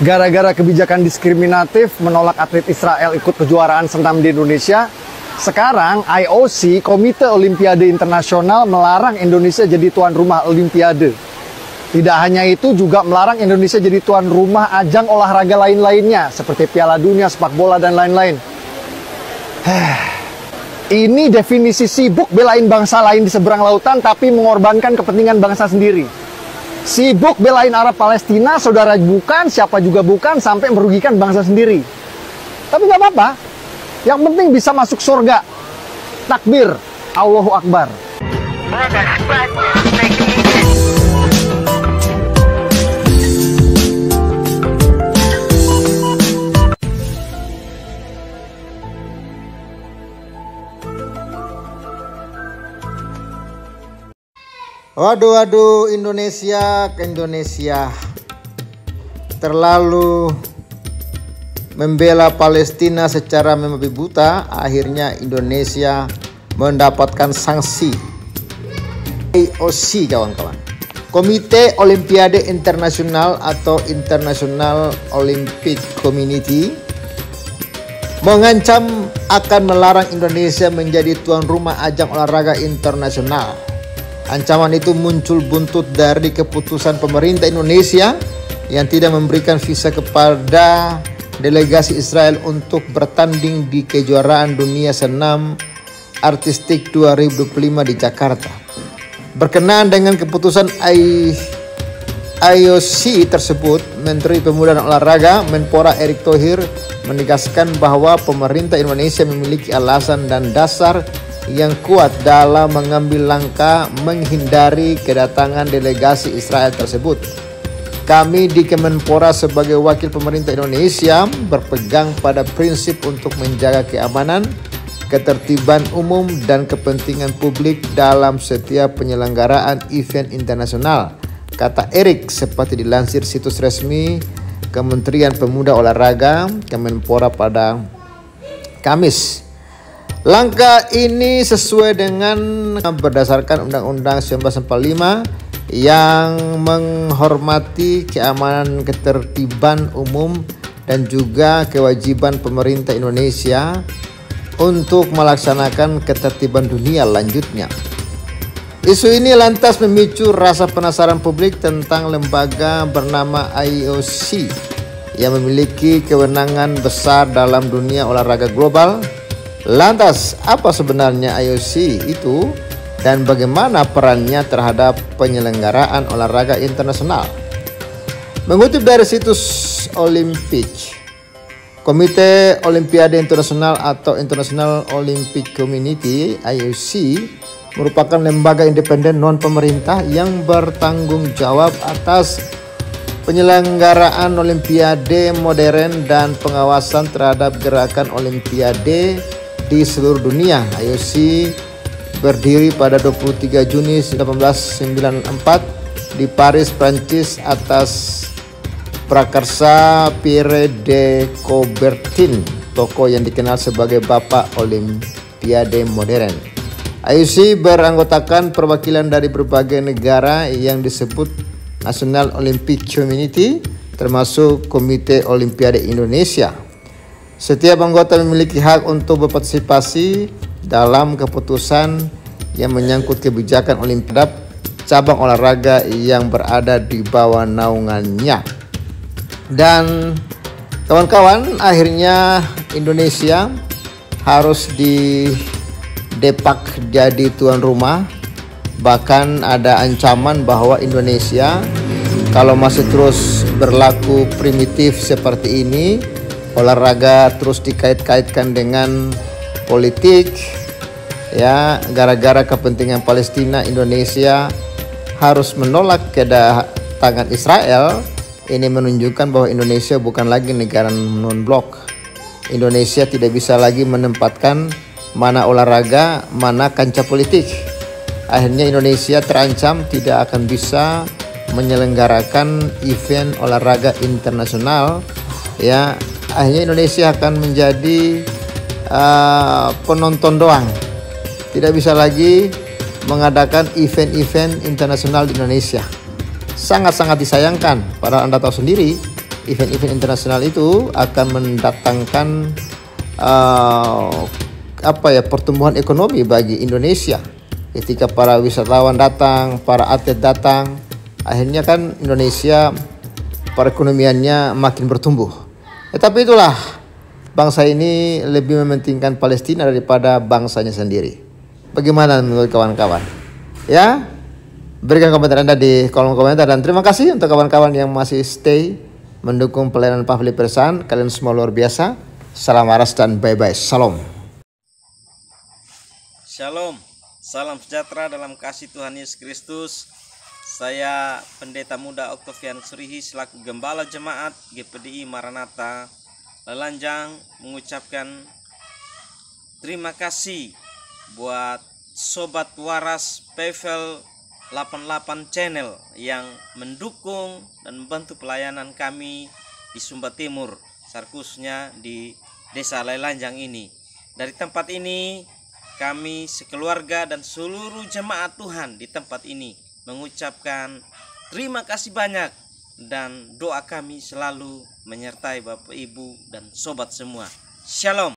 Gara-gara kebijakan diskriminatif menolak atlet Israel ikut kejuaraan senam di Indonesia, sekarang IOC, Komite Olimpiade Internasional, melarang Indonesia jadi tuan rumah Olimpiade. Tidak hanya itu, juga melarang Indonesia jadi tuan rumah ajang olahraga lain-lainnya, seperti Piala Dunia, sepak bola, dan lain-lain. Ini definisi sibuk belain bangsa lain di seberang lautan, tapi mengorbankan kepentingan bangsa sendiri. Sibuk belain Arab Palestina, saudara bukan, siapa juga bukan, sampai merugikan bangsa sendiri. Tapi nggak apa-apa, yang penting bisa masuk surga. Takbir, Allahu Akbar. Waduh, Indonesia terlalu membela Palestina secara membabi buta. Akhirnya Indonesia mendapatkan sanksi IOC, kawan-kawan. Komite Olimpiade Internasional atau International Olympic Committee mengancam akan melarang Indonesia menjadi tuan rumah ajang olahraga internasional. Ancaman itu muncul buntut dari keputusan pemerintah Indonesia yang tidak memberikan visa kepada delegasi Israel untuk bertanding di kejuaraan dunia senam artistik 2025 di Jakarta. Berkenaan dengan keputusan IOC tersebut, Menteri Pemuda dan Olahraga Menpora Erick Thohir menegaskan bahwa pemerintah Indonesia memiliki alasan dan dasar yang kuat dalam mengambil langkah menghindari kedatangan delegasi Israel tersebut. Kami di Kemenpora sebagai wakil pemerintah Indonesia berpegang pada prinsip untuk menjaga keamanan, ketertiban umum, dan kepentingan publik dalam setiap penyelenggaraan event internasional, kata Erick seperti dilansir situs resmi Kementerian Pemuda Olahraga Kemenpora pada Kamis. Langkah ini sesuai dengan berdasarkan Undang-Undang 1945 yang menghormati keamanan, ketertiban umum, dan juga kewajiban pemerintah Indonesia untuk melaksanakan ketertiban dunia lanjutnya. Isu ini lantas memicu rasa penasaran publik tentang lembaga bernama IOC yang memiliki kewenangan besar dalam dunia olahraga global. Lantas, apa sebenarnya IOC itu dan bagaimana perannya terhadap penyelenggaraan olahraga internasional? Mengutip dari situs Olimpik, Komite Olimpiade Internasional atau International Olympic Committee (IOC) merupakan lembaga independen non-pemerintah yang bertanggung jawab atas penyelenggaraan olimpiade modern dan pengawasan terhadap gerakan olimpiade di seluruh dunia. IOC berdiri pada 23 Juni 1994 di Paris, Prancis atas prakarsa Pierre de Coubertin, tokoh yang dikenal sebagai Bapak Olimpiade Modern. IOC beranggotakan perwakilan dari berbagai negara yang disebut National Olympic Committee, termasuk Komite Olimpiade Indonesia. Setiap anggota memiliki hak untuk berpartisipasi dalam keputusan yang menyangkut kebijakan olimpiade cabang olahraga yang berada di bawah naungannya. Dan kawan-kawan, akhirnya Indonesia harus didepak jadi tuan rumah. Bahkan ada ancaman bahwa Indonesia kalau masih terus berlaku primitif seperti ini, olahraga terus dikait-kaitkan dengan politik, ya, gara-gara kepentingan Palestina, Indonesia harus menolak kedatangan Israel. Ini menunjukkan bahwa Indonesia bukan lagi negara non-blok. Indonesia tidak bisa lagi menempatkan mana olahraga, mana kancah politik. Akhirnya Indonesia terancam tidak akan bisa menyelenggarakan event olahraga internasional, ya. Akhirnya Indonesia akan menjadi penonton doang. Tidak bisa lagi mengadakan event-event internasional di Indonesia. Sangat-sangat disayangkan. Padahal Anda tahu sendiri event-event internasional itu akan mendatangkan pertumbuhan ekonomi bagi Indonesia. Ketika para wisatawan datang, para atlet datang, akhirnya kan Indonesia perekonomiannya makin bertumbuh. Tapi itulah, bangsa ini lebih mementingkan Palestina daripada bangsanya sendiri. Bagaimana menurut kawan-kawan? Ya, berikan komentar Anda di kolom komentar, dan terima kasih untuk kawan-kawan yang masih stay mendukung pelayanan Pavli Persan. Kalian semua luar biasa. Salam waras dan bye-bye. Salam. Shalom, salam sejahtera dalam kasih Tuhan Yesus Kristus. Saya Pendeta Muda Octavian Surihi selaku Gembala Jemaat GPDI Maranatha Lelanjang mengucapkan terima kasih buat Sobat Waras Pavel 88 Channel yang mendukung dan membantu pelayanan kami di Sumba Timur, khususnya di Desa Lelanjang ini. Dari tempat ini kami sekeluarga dan seluruh jemaat Tuhan di tempat ini mengucapkan terima kasih banyak, dan doa kami selalu menyertai Bapak Ibu dan sobat semua. Shalom.